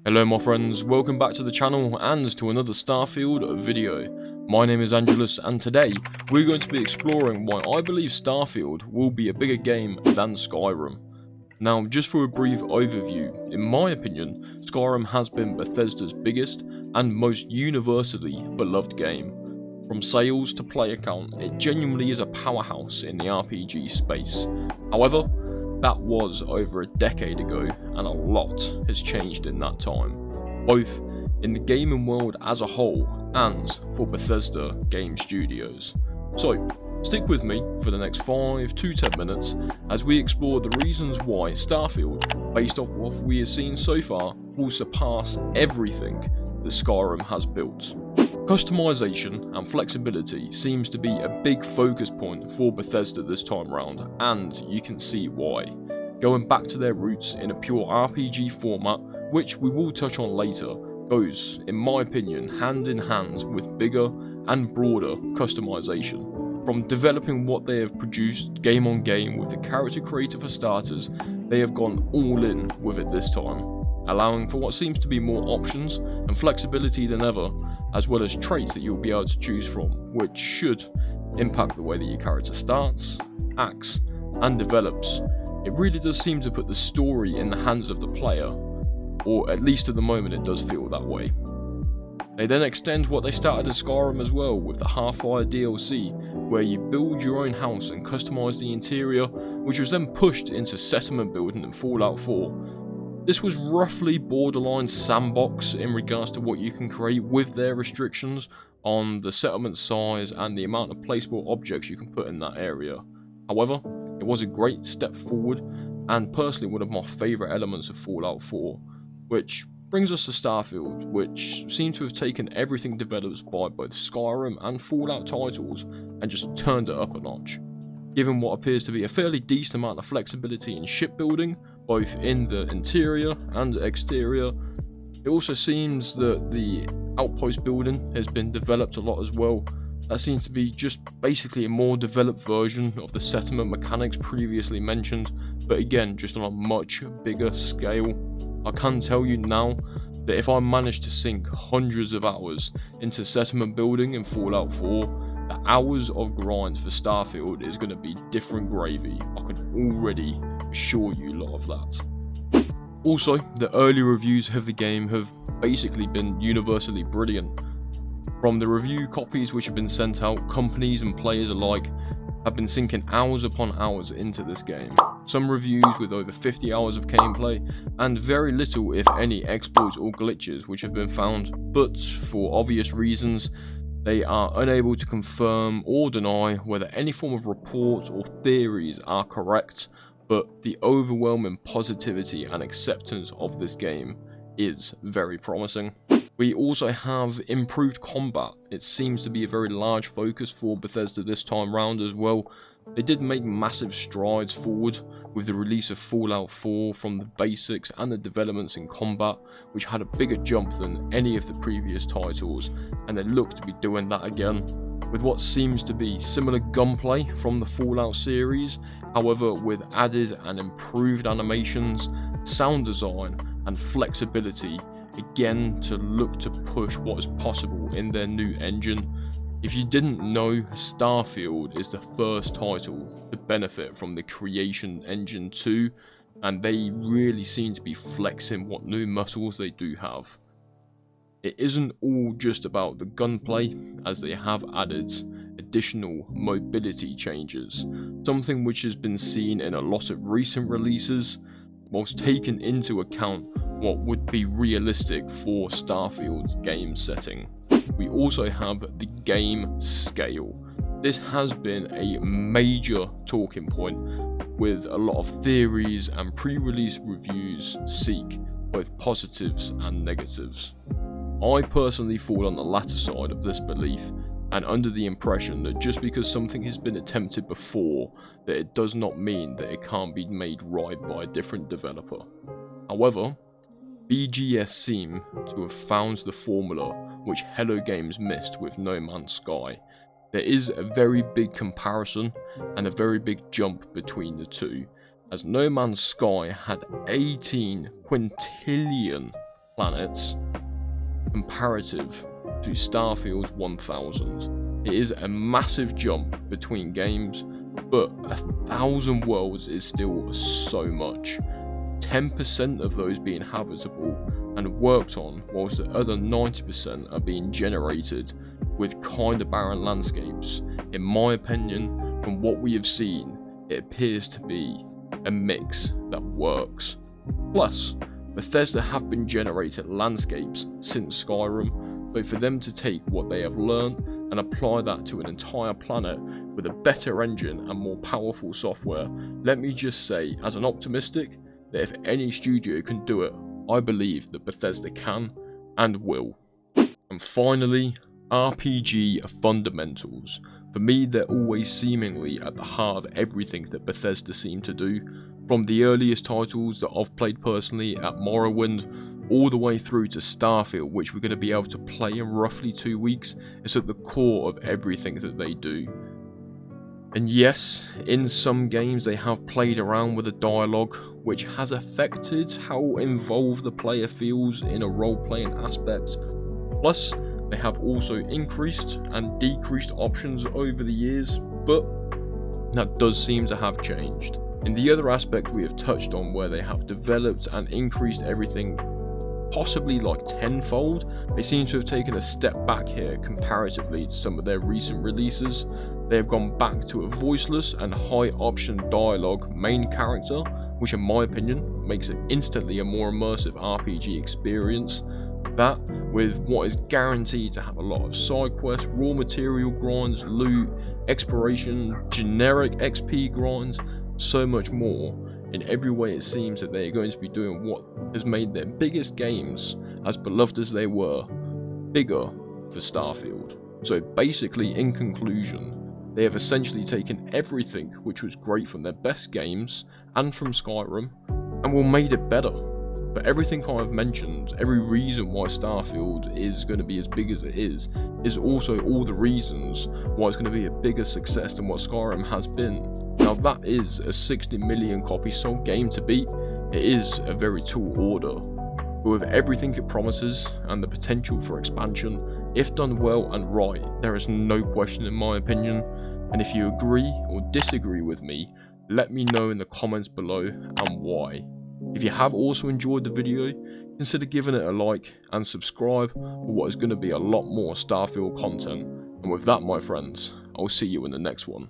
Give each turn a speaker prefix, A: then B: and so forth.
A: Hello my friends, welcome back to the channel and to another Starfield video. My name is Angelus and today we're going to be exploring why I believe Starfield will be a bigger game than Skyrim. Now just for a brief overview, in my opinion, Skyrim has been Bethesda's biggest and most universally beloved game. From sales to player count, it genuinely is a powerhouse in the RPG space. However, that was over a decade ago, and a lot has changed in that time, both in the gaming world as a whole and for Bethesda game studios. So, stick with me for the next 5 to 10 minutes as we explore the reasons why Starfield, based off what we have seen so far, will surpass everything that Skyrim has built. Customization and flexibility seems to be a big focus point for Bethesda this time round, and you can see why. Going back to their roots in a pure RPG format, which we will touch on later, goes, in my opinion, hand in hand with bigger and broader customization. From developing what they have produced game on game with the character creator for starters, they have gone all in with it this time, allowing for what seems to be more options and flexibility than ever, as well as traits that you'll be able to choose from, which should impact the way that your character starts, acts, and develops. It really does seem to put the story in the hands of the player, or at least at the moment it does feel that way. They then extend what they started as Skyrim as well with the Half-Fire DLC, where you build your own house and customize the interior, which was then pushed into settlement building in Fallout 4. This was roughly borderline sandbox in regards to what you can create with their restrictions on the settlement size and the amount of placeable objects you can put in that area. However, it was a great step forward and personally one of my favourite elements of Fallout 4, which brings us to Starfield, which seems to have taken everything developed by both Skyrim and Fallout titles and just turned it up a notch. Given what appears to be a fairly decent amount of flexibility in shipbuilding, both in the interior and exterior, it also seems that the outpost building has been developed a lot as well. That seems to be just basically a more developed version of the settlement mechanics previously mentioned, but again, just on a much bigger scale. I can tell you now that if I manage to sink hundreds of hours into settlement building in Fallout 4, the hours of grind for Starfield is going to be different gravy. I can already assure you a lot of that. Also, the early reviews of the game have basically been universally brilliant. From the review copies which have been sent out, companies and players alike have been sinking hours upon hours into this game. Some reviews with over 50 hours of gameplay, and very little if any exploits or glitches which have been found, but for obvious reasons, they are unable to confirm or deny whether any form of reports or theories are correct, but the overwhelming positivity and acceptance of this game is very promising. We also have improved combat. It seems to be a very large focus for Bethesda this time round as well. They did make massive strides forward with the release of Fallout 4 from the basics and the developments in combat, which had a bigger jump than any of the previous titles, and they look to be doing that again, with what seems to be similar gunplay from the Fallout series, however with added and improved animations, sound design and flexibility, again to look to push what is possible in their new engine. If you didn't know, Starfield is the first title to benefit from the Creation Engine 2, and they really seem to be flexing what new muscles they do have. It isn't all just about the gunplay, as they have added additional mobility changes, something which has been seen in a lot of recent releases, whilst taking into account what would be realistic for Starfield's game setting. We also have the game scale. This has been a major talking point, with a lot of theories and pre-release reviews seek both positives and negatives. I personally fall on the latter side of this belief, and under the impression that just because something has been attempted before, that it does not mean that it can't be made right by a different developer. However, BGS seem to have found the formula which Hello Games missed with No Man's Sky. There is a very big comparison and a very big jump between the two, as No Man's Sky had 18 quintillion planets comparative to Starfield 1000. It is a massive jump between games, but 1,000 worlds is still so much. 10% of those being habitable and worked on, whilst the other 90% are being generated with kinda barren landscapes. In my opinion, from what we have seen, it appears to be a mix that works. Plus, Bethesda have been generating landscapes since Skyrim, so for them to take what they have learned and apply that to an entire planet with a better engine and more powerful software, let me just say, as an optimistic, that if any studio can do it, I believe that Bethesda can and will. And finally, RPG fundamentals. For me, they're always seemingly at the heart of everything that Bethesda seem to do, from the earliest titles that I've played personally at Morrowind, all the way through to Starfield, which we're going to be able to play in roughly 2 weeks. It's at the core of everything that they do. And yes, in some games they have played around with the dialogue, which has affected how involved the player feels in a role-playing aspect. Plus, they have also increased and decreased options over the years, but that does seem to have changed. In the other aspect we have touched on, where they have developed and increased everything possibly like tenfold, they seem to have taken a step back here comparatively to some of their recent releases. They have gone back to a voiceless and high option dialogue main character, which in my opinion makes it instantly a more immersive RPG experience. That, with what is guaranteed to have a lot of side quests, raw material grinds, loot, exploration, generic XP grinds, so much more. In every way it seems that they are going to be doing what has made their biggest games, as beloved as they were, bigger for Starfield. So basically, in conclusion, they have essentially taken everything which was great from their best games and from Skyrim, and will made it better. But everything I've mentioned, every reason why Starfield is going to be as big as it is also all the reasons why it's going to be a bigger success than what Skyrim has been. Now that is a 60 million copy sold game to beat. It is a very tall order, but with everything it promises and the potential for expansion, if done well and right, there is no question in my opinion. And if you agree or disagree with me, let me know in the comments below and why. If you have also enjoyed the video, consider giving it a like and subscribe for what is going to be a lot more Starfield content. And with that, my friends, I'll see you in the next one.